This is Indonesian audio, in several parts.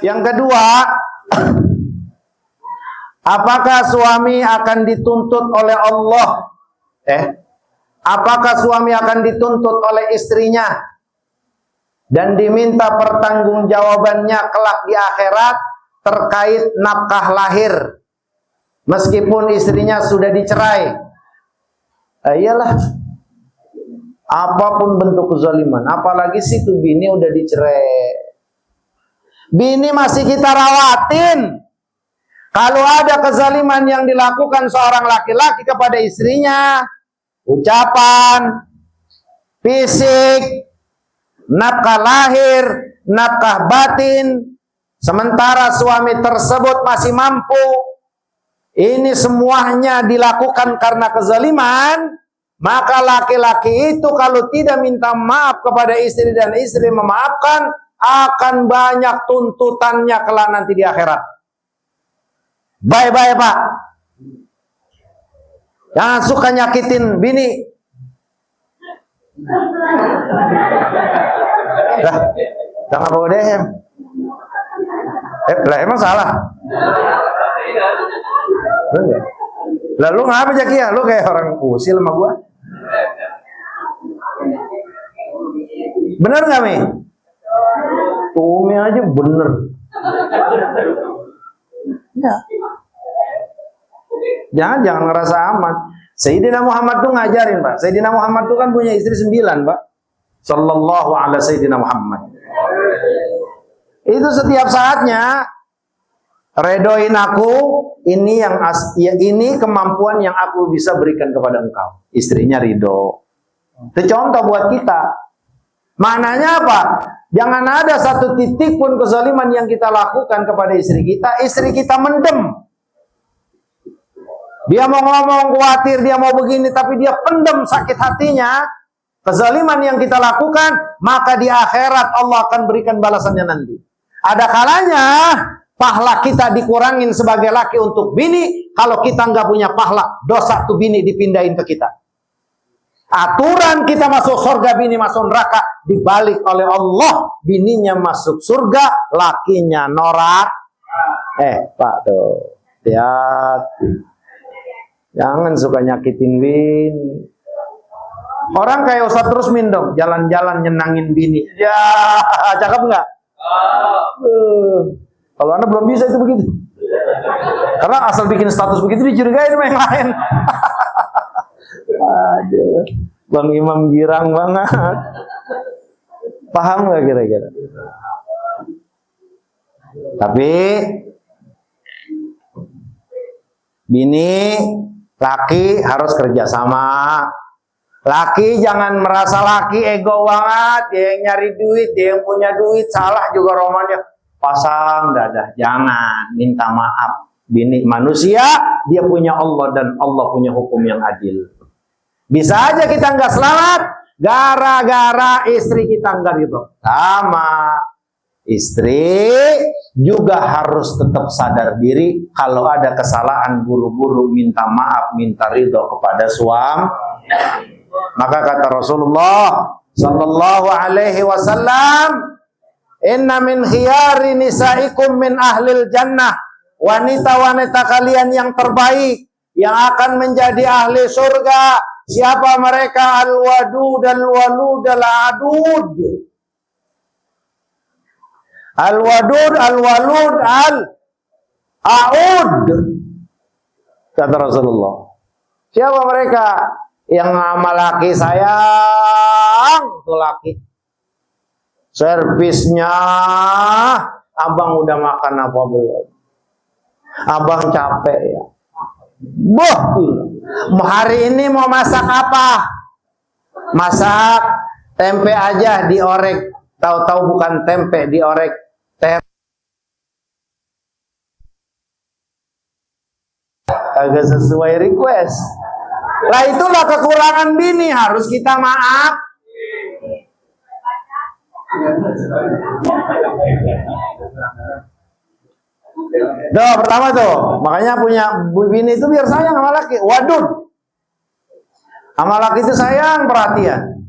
Yang kedua, apakah suami akan dituntut oleh Allah? Apakah suami akan dituntut oleh istrinya dan diminta pertanggungjawabannya kelak di akhirat terkait nafkah lahir meskipun istrinya sudah dicerai? Iyalah, apapun bentuk kezaliman, apalagi situ bini udah dicerai, bini masih kita rawatin. Kalau ada kezaliman yang dilakukan seorang laki-laki kepada istrinya, ucapan, fisik, nafkah lahir, nafkah batin, sementara suami tersebut masih mampu, ini semuanya dilakukan karena kezaliman, maka laki-laki itu kalau tidak minta maaf kepada istri dan istri memaafkan, akan banyak tuntutannya kelak nanti di akhirat. Baik-baik Pak, jangan suka nyakitin bini. Jangan bawa dehem. Lah emang salah? Lalu ngapa Jaki ya? Lu kayak orang usil sama gua. Bener nggak Mi? Umi aja bener. Ya. Jangan ngerasa aman. Sayyidina Muhammad tuh ngajarin Pak. Sayyidina Muhammad tuh kan punya istri 9 Pak. Sallallahu ala Sayyidina Muhammad. Itu setiap saatnya, redoin aku, ini ini kemampuan yang aku bisa berikan kepada engkau. Istrinya ridho. Itu contoh buat kita. Maknanya apa? Jangan ada satu titik pun kezaliman yang kita lakukan kepada istri kita mendem. Dia mau ngomong khawatir, dia mau begini, tapi dia pendem sakit hatinya. Kezaliman yang kita lakukan, maka di akhirat Allah akan berikan balasannya nanti. Ada kalanya pahala kita dikurangin sebagai laki untuk bini, kalau kita nggak punya pahala, dosa tuh bini dipindahin ke kita. Aturan kita masuk surga, bini masuk neraka, dibalik oleh Allah, bininya masuk surga, lakinya norak. Pak tuh, hati-hati. Jangan suka nyakitin bini. Orang kayak Ustadz terus dong, jalan-jalan nyenangin bini. Ya, cakep nggak? Kalau Anda belum bisa itu begitu. Karena asal bikin status begitu dicurigain sama yang lain. Aduh, Bang Imam girang banget. Paham nggak kira-kira? Tapi bini, laki harus kerjasama. Laki jangan merasa laki ego banget, dia yang nyari duit, dia yang punya duit, salah juga romannya. Pasang dada, jangan, minta maaf. Bini manusia, dia punya Allah dan Allah punya hukum yang adil. Bisa aja kita nggak selamat, gara-gara istri kita nggak gitu. Sama, istri juga harus tetap sadar diri, kalau ada kesalahan buru-buru minta maaf, minta ridho kepada suami. Maka kata Rasulullah sallallahu alaihi wasallam, inna min khiyari nisaikum min ahlil jannah, wanita-wanita kalian yang terbaik yang akan menjadi ahli surga, siapa mereka? Al-wadud al-walud al-adud. Al-wadud al-walud al-aud, kata Rasulullah. Siapa mereka? Yang sama laki sayang tuh laki, servisnya, abang udah makan apa belum? Abang capek ya. Boh, hari ini mau masak apa? Masak tempe aja diorek. Tahu-tahu bukan tempe, diorek agak sesuai request. Lah itulah kekurangan bini, harus kita maaf. Tuh, pertama tuh, makanya punya bini itu biar sayang sama laki. Wadud. Sama laki itu sayang, perhatian.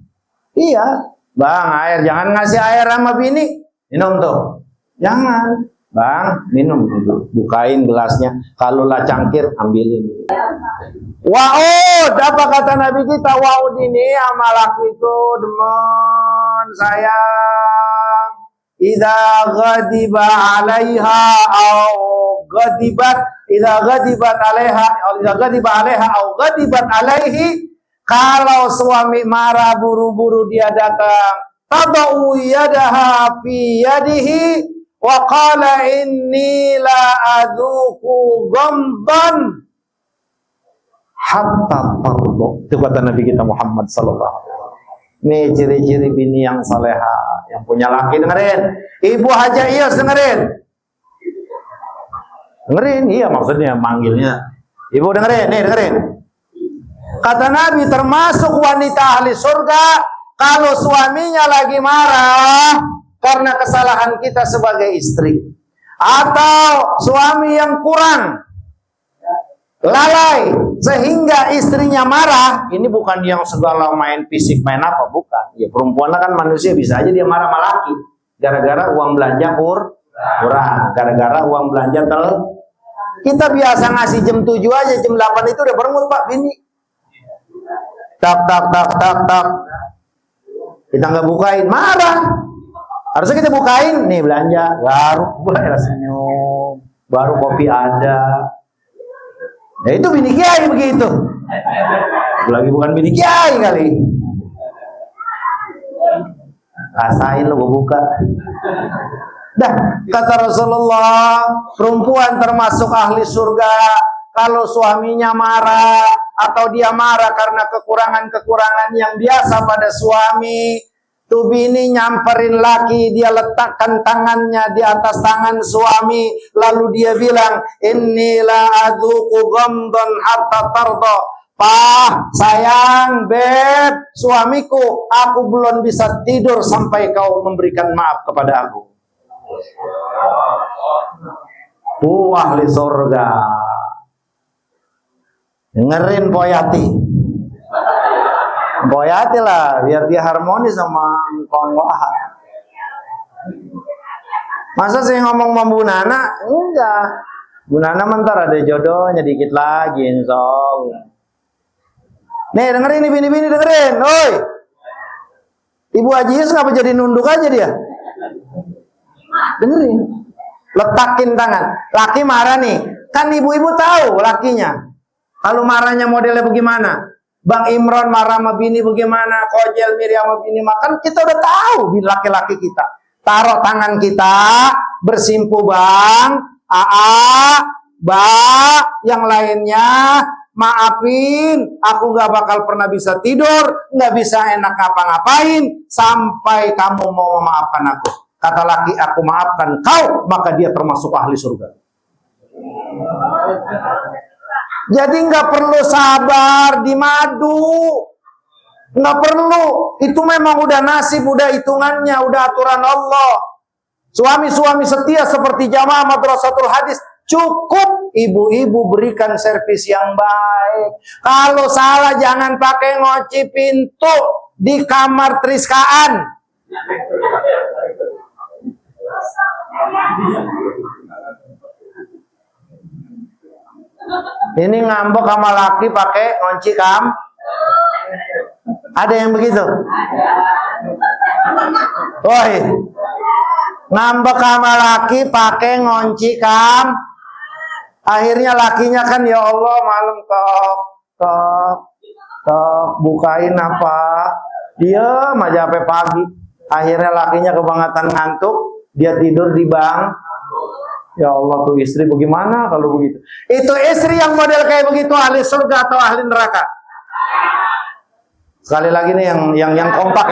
Iya, bang, air, jangan ngasih air sama bini. Minum tuh. Jangan. Bang, minum dulu. Bukain gelasnya. Kalau lah cangkir, ambilin. Wa'ud, apa kata Nabi kita? Wa'ud ini amalak itu demen sayang. Idza ghadiba 'alaiha au ghadibat, idza ghadibat 'alaiha au idza ghadiba 'alaiha au ghadibat 'alaihi, kalau suami marah buru-buru dia datang, tadau yadaha fi yadihi wa qala inni la adzuqu ghamdan hatta tardo. Itu kata Nabi kita Muhammad sallallahu alaihi wasallam. Ini ciri-ciri bini yang saleha, yang punya laki. Dengerin, Ibu Haja Iyos, dengerin. Dengerin, iya maksudnya manggilnya. Ibu dengerin, nih dengerin. Kata Nabi, termasuk wanita ahli surga kalau suaminya lagi marah karena kesalahan kita sebagai istri, atau suami yang kurang lalai sehingga istrinya marah. Ini bukan yang segala main fisik, main apa, bukan. Ya perempuan kan manusia, bisa aja dia marah sama laki gara-gara uang belanja kurang, gara-gara uang belanja kita biasa ngasih jam 7 aja, jam 8 itu udah bermut Pak bini. Tak tak tak tak tak. Kita nggak bukain, marah. Harusnya kita bukain, nih belanja, baru bayar senyum, baru kopi ada. Ya itu bini kiai begitu. Lagi bukan bini kiai kali. Rasain lo, gue buka. Dah, kata Rasulullah, perempuan termasuk ahli surga kalau suaminya marah atau dia marah karena kekurangan-kekurangan yang biasa pada suami. Tuh bini nyamperin laki, dia letakkan tangannya di atas tangan suami, lalu dia bilang, "Innila adzuqu ghamdan hatta tarda." Pak, sayang, beb, suamiku, aku belum bisa tidur sampai kau memberikan maaf kepada aku. Ahli surga. Dengerin Poyati. Poyati lah, biar dia harmonis sama kawan Wahab. Masa saya ngomong sama Bu Nana? Enggak. Bu Nana mentar ada jodohnya dikit lagi, insya Allah. Nih dengerin nih bini-bini, dengerin. Oi, Ibu Haji Yus ngapa jadi nunduk aja dia? Dengerin. Letakin tangan. Laki marah nih. Kan ibu-ibu tahu lakinya. Kalau marahnya modelnya bagaimana? Bang Imron marah sama bini bagaimana? Kojel Miriam sama bini makan, kita udah tahu laki-laki kita. Taruh tangan kita, bersimpu bang, yang lainnya, maafin, aku gak bakal pernah bisa tidur, gak bisa enak ngapa-ngapain, sampai kamu mau memaafkan aku. Kata laki, aku maafkan kau, maka dia termasuk ahli surga. Jadi nggak perlu sabar di madu, nggak perlu. Itu memang udah nasib, udah hitungannya, udah aturan Allah. Suami-suami setia seperti jamaah Madrasatul Hadis, cukup ibu-ibu berikan servis yang baik. Kalau salah jangan pakai ngoci pintu di kamar Triskaan. Ini ngambek sama laki pakai ngunci kam. Ada yang begitu? Woi, ngambek sama laki pakai ngunci kam. Akhirnya lakinya kan, ya Allah malam tok bukain apa? Diam aja sampai pagi. Akhirnya lakinya kebangetan ngantuk, dia tidur di bang. Ya Allah, tuh istri bagaimana kalau begitu? Itu istri yang model kayak begitu ahli surga atau ahli neraka? Sekali lagi nih yang kompak,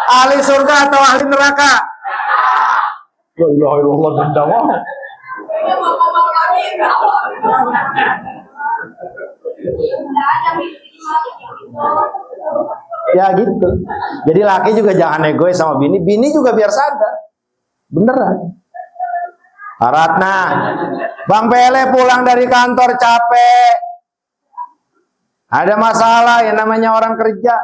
ahli surga atau ahli neraka? La ilaha illallah, dendam. Ya gitu. Jadi laki juga jangan egois sama bini, bini juga biar sadar. Beneran. Ratna, Bang Pele pulang dari kantor capek, ada masalah, yang namanya orang kerja,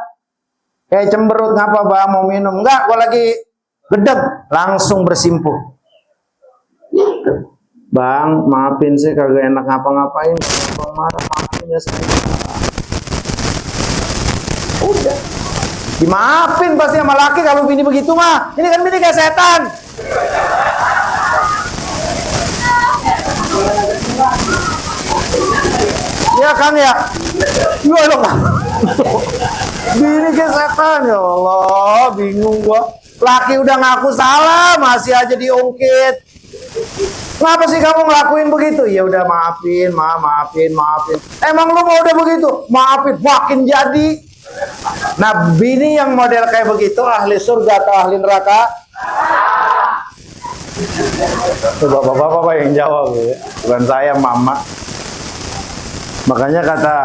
kayak cemberut, ngapa Bang mau minum? Enggak, gua lagi gedeg, langsung bersimpuh. Gitu. Bang, maafin saya kagak enak ngapa-ngapain. Bang marah, maafin ya saya. Udah. Dimaafin pasti sama laki kalau bini begitu mah. Ini kan bini kayak setan. Ya kan ya? Iya dong. Bini kayak setan, ya Allah, bingung gua. Laki udah ngaku salah, masih aja diungkit. Kenapa sih kamu ngelakuin begitu? Ya udah maafin, maafin. Emang lu mau udah begitu? Maafin, makin jadi. Nah, bini yang model kayak begitu ahli surga atau ahli neraka? Bapak-bapak yang jawab ya. Bukan saya, mama. Makanya kata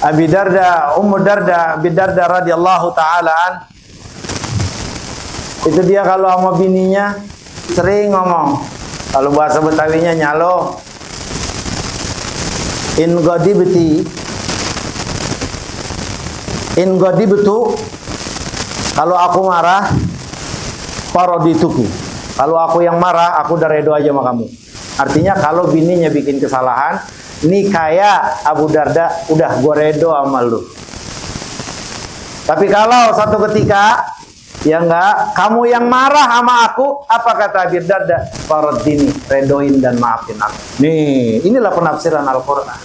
Abi Darda, Ummu Darda, Abi Darda radhiyallahu ta'ala, itu dia kalau sama bininya sering ngomong, kalau bahasa Betawinya nyalo, in godibtu, kalau aku marah, parodituku, kalau aku yang marah, aku udah redo aja sama kamu. Artinya kalau bininya bikin kesalahan, nih kayak Abu Darda, udah gue redo sama lu. Tapi kalau satu ketika ya enggak, kamu yang marah sama aku, apa kata Abi Darda? Faradini, redoin dan maafin aku. Nih, inilah penafsiran Al-Quran.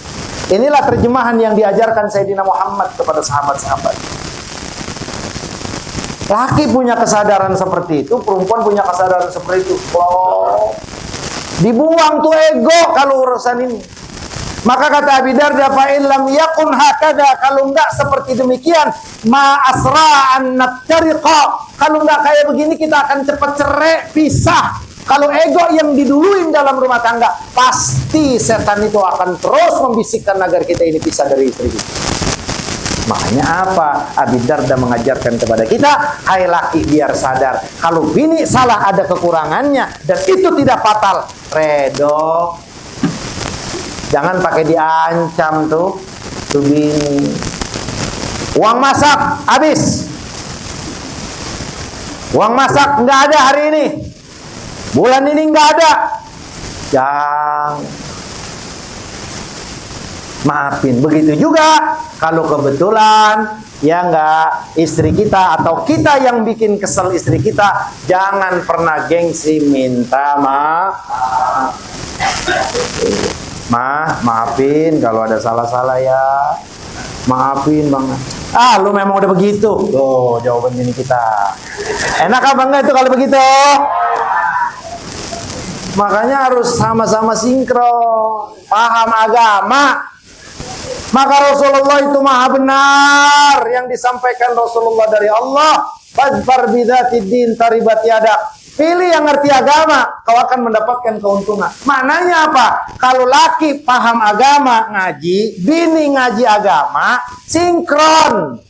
Inilah terjemahan yang diajarkan Sayyidina Muhammad kepada sahabat-sahabat. Laki punya kesadaran seperti itu, perempuan punya kesadaran seperti itu. Oh, dibuang tuh ego kalau urusan ini. Maka kata Abi Darda, fa illam yakun hakada, kalau enggak seperti demikian, ma asra an naftariqa, kalau enggak kayak begini kita akan cepat cerai, pisah. Kalau ego yang diduluin dalam rumah tangga, pasti setan itu akan terus membisikkan agar kita ini pisah dari istri kita. Makanya apa? Abi Darda mengajarkan kepada kita, hai laki biar sadar, kalau bini salah ada kekurangannya dan itu tidak fatal, redo. Jangan pakai diancam tuh bini. Uang masak habis. Uang masak nggak ada hari ini. Bulan ini nggak ada. Jangan. Maafin. Begitu juga kalau kebetulan ya nggak, istri kita atau kita yang bikin kesel istri kita, jangan pernah gengsi minta maaf. Maafin kalau ada salah-salah ya. Maafin banget. Ah, lu memang udah begitu. Tuh jawaban ini kita. Enak apa enggak itu kalau begitu? Makanya harus sama-sama sinkron, paham agama. Maka Rasulullah itu maha benar yang disampaikan Rasulullah dari Allah. Fadfar bidzatid din taribat yadak. Pilih yang ngerti agama, kau akan mendapatkan keuntungan. Maknanya apa? Kalau laki paham agama, ngaji, bini ngaji agama, sinkron.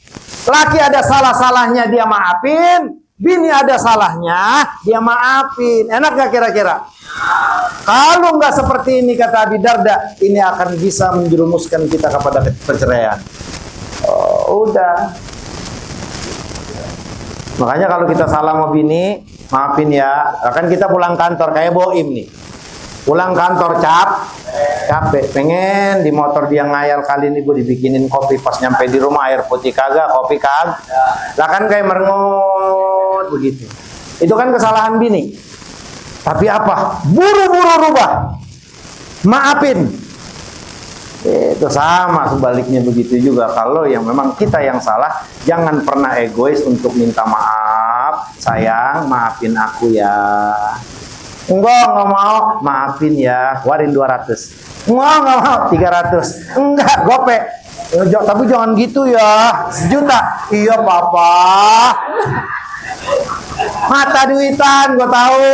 Laki ada salah-salahnya dia maafin, bini ada salahnya dia maafin. Enak gak kira-kira? Kalau nggak seperti ini kata Abi Darda, ini akan bisa menjerumuskan kita kepada perceraian. Oh, udah. Makanya kalau kita salah sama bini, maafin ya. Kan kita pulang kantor kayak Boim nih. Pulang kantor capek, pengen di motor dia ngayal, kali ini gue dibikinin kopi, pas nyampe di rumah air putih kagak, kopi kagak. Lah kan kayak merengut begitu. Itu kan kesalahan bini. Tapi apa? Buru-buru rubah. Maafin. Itu sama sebaliknya begitu juga. Kalau yang memang kita yang salah, jangan pernah egois untuk minta maaf. Sayang, maafin aku ya. Enggak mau. Maafin ya. Keluarin 200. Enggak mau. 300. Enggak, gope. Tapi jangan gitu ya. 1 juta. Iya, Papa. Mata duitan, gue tahu.